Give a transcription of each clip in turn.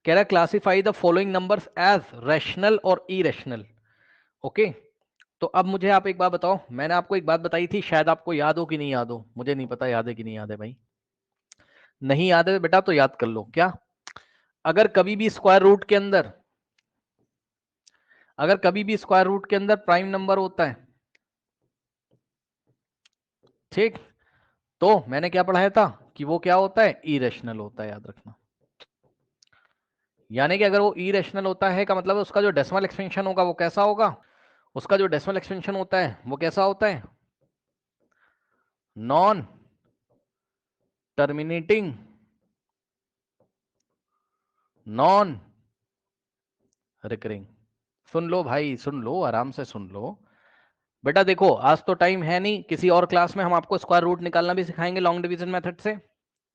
कह रहा classify the following numbers as rational और इरेशनल। ओके, तो अब मुझे आप एक बात बताओ, मैंने आपको एक बात बताई थी, शायद आपको याद हो कि नहीं याद हो, मुझे नहीं पता याद है कि नहीं याद है भाई। नहीं याद है बेटा तो याद कर लो। क्या, अगर कभी भी स्क्वायर रूट के अंदर, अगर कभी भी स्क्वायर रूट के अंदर प्राइम नंबर होता है, ठीक, तो मैंने क्या पढ़ाया था कि वो क्या होता है, इरेशनल होता है, याद रखना। यानी कि अगर वो इरेशनल होता है का मतलब उसका जो डेसिमल एक्सपेंशन होगा वो कैसा होगा, उसका जो डेसिमल एक्सपेंशन होता है वो कैसा होता है, नॉन टर्मिनेटिंग, नॉन रिकरिंग। सुन लो भाई, सुन लो, आराम से सुन लो बेटा। देखो आज तो टाइम है नहीं, किसी और क्लास में हम आपको स्क्वायर रूट निकालना भी सिखाएंगे लॉन्ग डिवीजन मेथड से,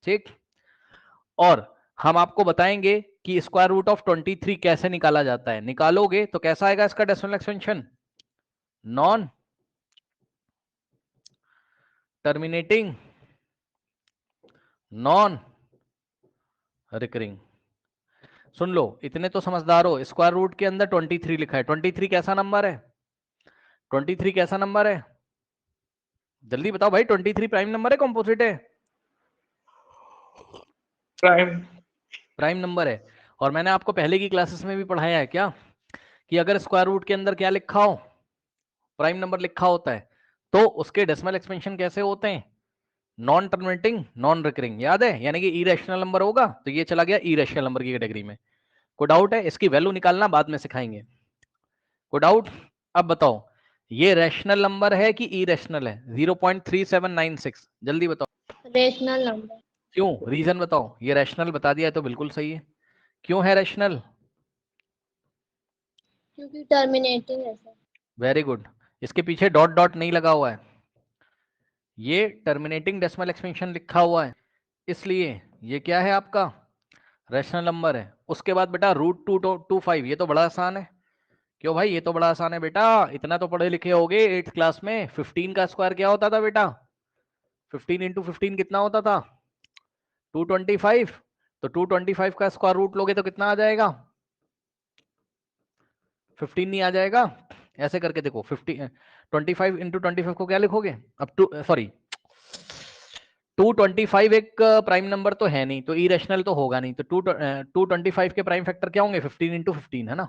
ठीक। और हम आपको बताएंगे कि स्क्वायर रूट ऑफ 23 कैसे निकाला जाता है। निकालोगे तो कैसा आएगा इसका decimal expansion, non terminating, non recurring. सुन लो, इतने तो समझदार हो, स्क्वायर रूट के अंदर 23 लिखा है, 23 कैसा नंबर है, 23 कैसा नंबर है, जल्दी बताओ भाई। 23 प्राइम नंबर है, कॉम्पोजिट है, प्राइम प्राइम नंबर है। और मैंने आपको पहले की क्लासेस में भी पढ़ाया है क्या, कि अगर स्क्वायर रूट के अंदर क्या लिखा हो, प्राइम नंबर लिखा होता है, तो उसके डेसिमल एक्सपेंशन कैसे होते हैं, नॉन टर्मिनेटिंग, नॉन रिकरिंग। याद है, यानी कि इरेशनल नंबर होगा तो ये चला गया इरेशनल नंबर की कैटेगरी में। कोई डाउट है, इसकी वैल्यू निकालना बाद में सिखाएंगे। कोई डाउट, अब बताओ ये रैशनल नंबर है कि इरेशनल है, 0.3796, जल्दी बताओ। Rational number. क्यों, रीजन बताओ। ये रैशनल बता दिया है तो बिल्कुल सही है। क्यों है रैशनल, क्योंकि टर्मिनेटिंग है सर। वेरी गुड, इसके पीछे डॉट डॉट नहीं लगा हुआ है, ये टर्मिनेटिंग डेसिमल एक्सपेंशन लिखा हुआ है, इसलिए ये क्या है आपका रैशनल नंबर है। उसके बाद बेटा √225, ये तो बड़ा आसान है। क्यों भाई, ये तो बड़ा आसान है बेटा, इतना तो पढ़े लिखे होगे 8th क्लास में। 15 का स्क्वायर क्या होता था बेटा, 15 इंटू 15 कितना होता था, 225। तो 225 का स्क्वायर रूट लोगे तो कितना आ जाएगा, 15 नहीं आ जाएगा। ऐसे करके देखो, 50 25 इंटू 25 को क्या लिखोगे, अब टू सॉरी 225 एक प्राइम नंबर तो है नहीं, तो इरेशनल तो होगा नहीं, तो 225 के प्राइम फैक्टर क्या होंगे, 15 इंटू 15 है ना।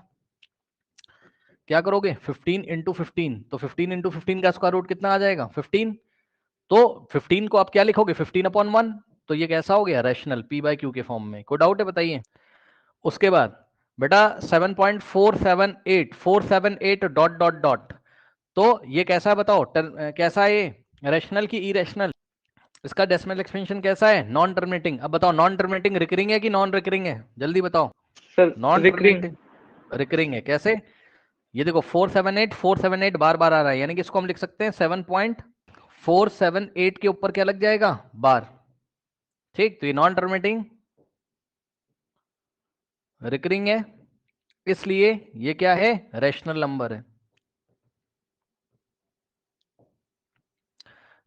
क्या करोगे, 15 इंटू 15, तो 15 इंटू 15 का स्क्वायर रूट कितना आ जाएगा, 15। तो 15 को आप क्या लिखोगे, 15/1। तो ये कैसा हो गया, रैशनल, p/q के फॉर्म में। कोई डाउट है बताइए। उसके बाद बेटा 7.478 478 डॉट डॉट डॉट, तो ये कैसा है बताओ, कैसा है ये, रैशनल की इरेशनल। इसका डेसिमल एक्सपेंशन कैसा है, नॉन टर्मिनेटिंग। अब बताओ नॉन टर्मिनेटिंग रिकरिंग है कि नॉन रिकरिंग है, जल्दी बताओ। Sir non recurring terminating recurring है, कैसे, ये देखो 478 बार बार आ रहा है, यानी कि इसको हम लिख सकते हैं 7.478 के ऊपर क्या लग जाएगा, बार, ठीक। तो ये नॉन टर्मिनेटिंग रिकरिंग है, इसलिए ये क्या है, रैशनल नंबर है।